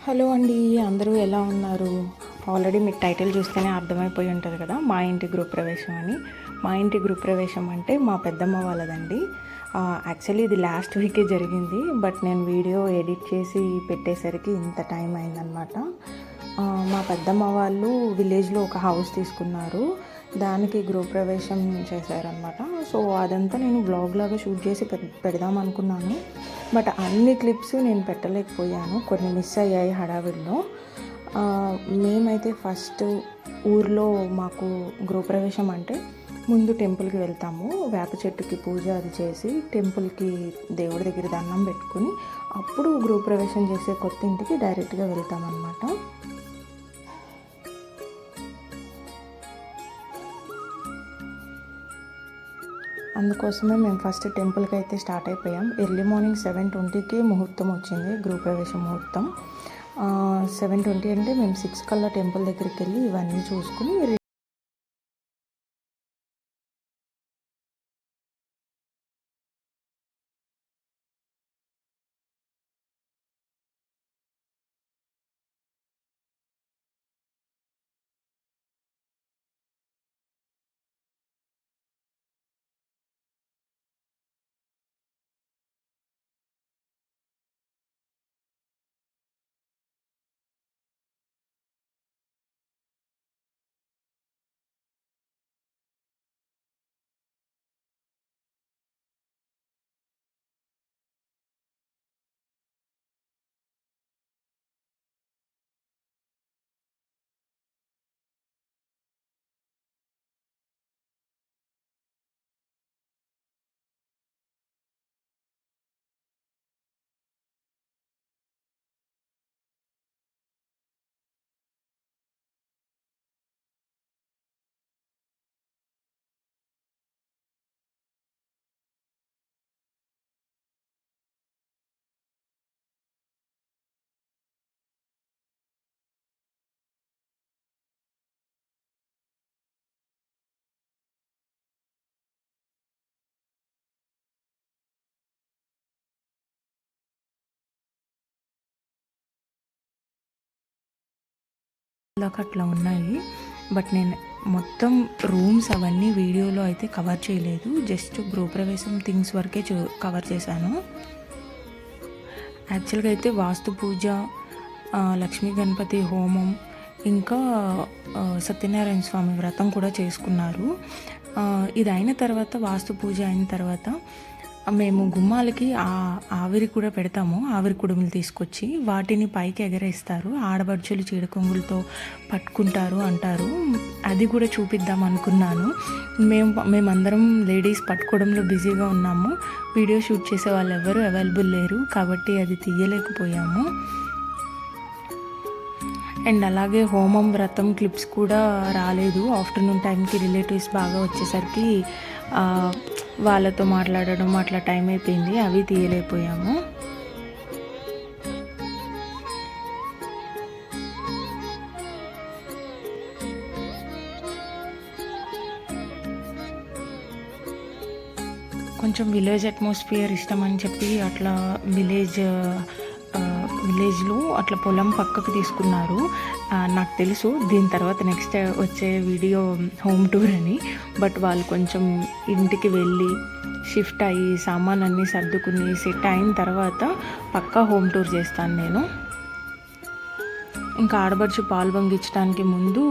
Hello అండి, అందరూ ఎలా ఉన్నారు? ఆల్రెడీ మీకు టైటిల్ చూస్తేనే అర్థమైపోయి ఉంటుంది కదా, మా ఇంటి గృహప్రవేశం అని. మా ఇంటి గృహప్రవేశం అంటే మా పెద్దమ్మ వాళ్ళదండి. యాక్చువల్లీ ఇది లాస్ట్ వీకే జరిగింది, బట్ నేను వీడియో ఎడిట్ చేసి పెట్టేసరికి ఇంత టైం అయిందనమాట. మా పెద్దమ్మ వాళ్ళు విలేజ్లో ఒక హౌస్ తీసుకున్నారు, దానికి గృహప్రవేశం చేశారనమాట. సో అదంతా నేను బ్లాగ్ లాగా షూట్ చేసి పెడదాం అనుకున్నాను, బట్ అన్ని క్లిప్స్ నేను పెట్టలేకపోయాను, కొన్ని మిస్ అయ్యాయి హడావిడిలో. మేమైతే ఫస్ట్ ఊర్లో మాకు గృహప్రవేశం అంటే ముందు టెంపుల్కి వెళ్తాము, వేప చెట్టుకి పూజ అది చేసి టెంపుల్కి దేవుడి దగ్గర దండం పెట్టుకుని అప్పుడు గృహప్రవేశం చేసే కొత్త ఇంటికి డైరెక్ట్గా వెళ్తామన్నమాట. అందుకోసమే మేము ఫస్ట్ టెంపుల్కి అయితే స్టార్ట్ అయిపోయాం. ఎర్లీ మార్నింగ్ 7:20కి ముహూర్తం వచ్చింది, గృహప్రవేశ ముహూర్తం. 7:20 అంటే మేము 6 కల్లా టెంపుల్ దగ్గరికి వెళ్ళి ఇవన్నీ చూసుకుని దాకా అట్లా ఉన్నాయి. బట్ నేను మొత్తం రూమ్స్ అవన్నీ వీడియోలో అయితే కవర్ చేయలేదు, జస్ట్ గృహప్రవేశం థింగ్స్ వరకే కవర్ చేశాను. యాక్చువల్గా అయితే వాస్తు పూజ, లక్ష్మీ గణపతి హోమం, ఇంకా సత్యనారాయణ స్వామి వ్రతం కూడా చేసుకున్నారు. ఇది అయిన తర్వాత, వాస్తు పూజ అయిన తర్వాత మేము గుమ్మాలకి ఆవిరి కూడా పెడతాము, ఆవిరి కుడుములు తీసుకొచ్చి వాటిని పైకి ఎగరేస్తారు, ఆడబడుచులు చీడకొంగులతో పట్టుకుంటారు అంటారు. అది కూడా చూపిద్దాం అనుకున్నాను. మేమందరం లేడీస్ పట్టుకోవడంలో బిజీగా ఉన్నాము, వీడియో షూట్ చేసే వాళ్ళు ఎవరు అవైలబుల్ లేరు, కాబట్టి అది తీయలేకపోయాము. అండ్ అలాగే హోమం వ్రతం క్లిప్స్ కూడా రాలేదు. ఆఫ్టర్నూన్ టైంకి రిలేటివ్స్ బాగా వచ్చేసరికి వాళ్ళతో మాట్లాడడం అట్లా టైం అయిపోయింది, అవి తీయలేకపోయాము. కొంచెం విలేజ్ అట్మాస్ఫియర్ ఇష్టం అని చెప్పి అట్లా విలేజ్లో అట్లా పొలం పక్కకు తీసుకున్నారు. నాకు తెలుసు దీని తర్వాత నెక్స్ట్ వచ్చే వీడియో హోమ్ టూర్ అని, బట్ వాళ్ళు కొంచెం ఇంటికి వెళ్ళి షిఫ్ట్ అయ్యి సామాన్ అన్నీ సర్దుకుని సెట్ అయిన తర్వాత పక్కా హోమ్ టూర్ చేస్తాను నేను. ఇంకా ఆడబడుచు పాలు పొంగించడానికి ముందు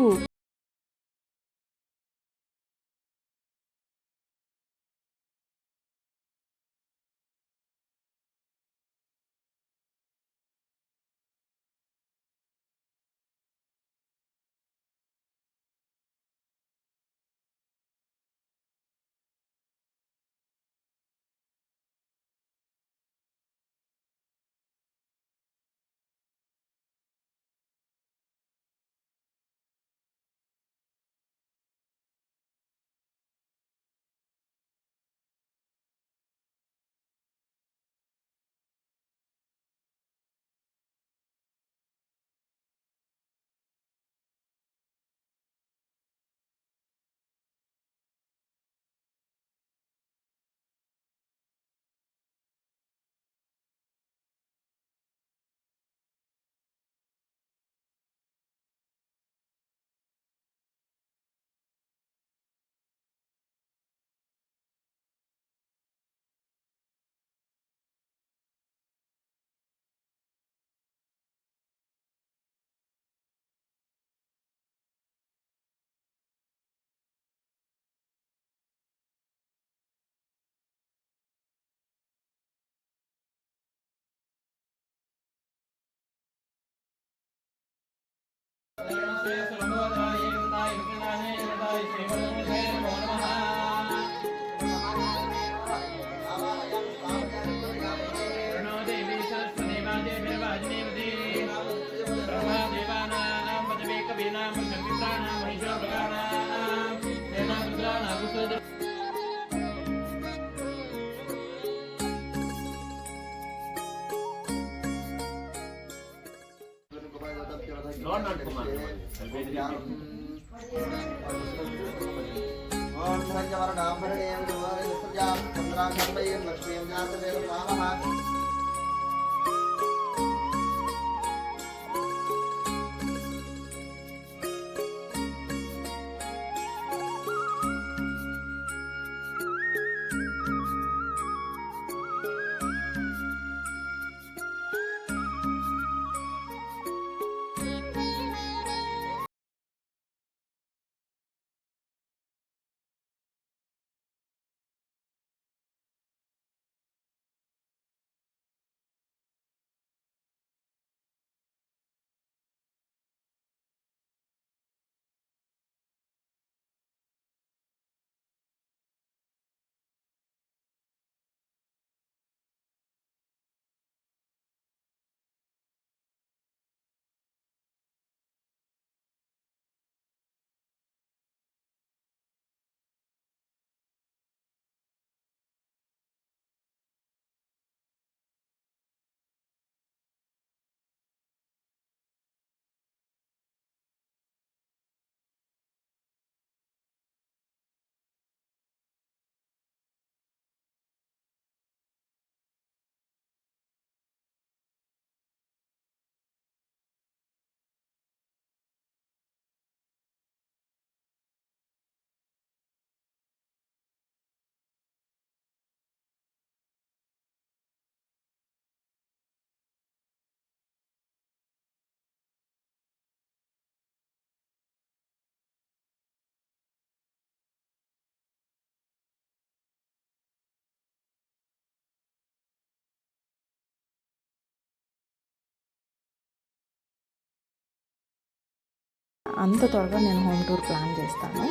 అంత త్వరగా నేను హోమ్ టూర్ ప్లాన్ చేస్తాను.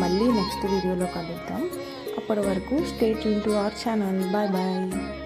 మళ్ళీ నెక్స్ట్ వీడియోలో కలుద్దాం. అప్పటి వరకు stay tune to our channel. Bye bye.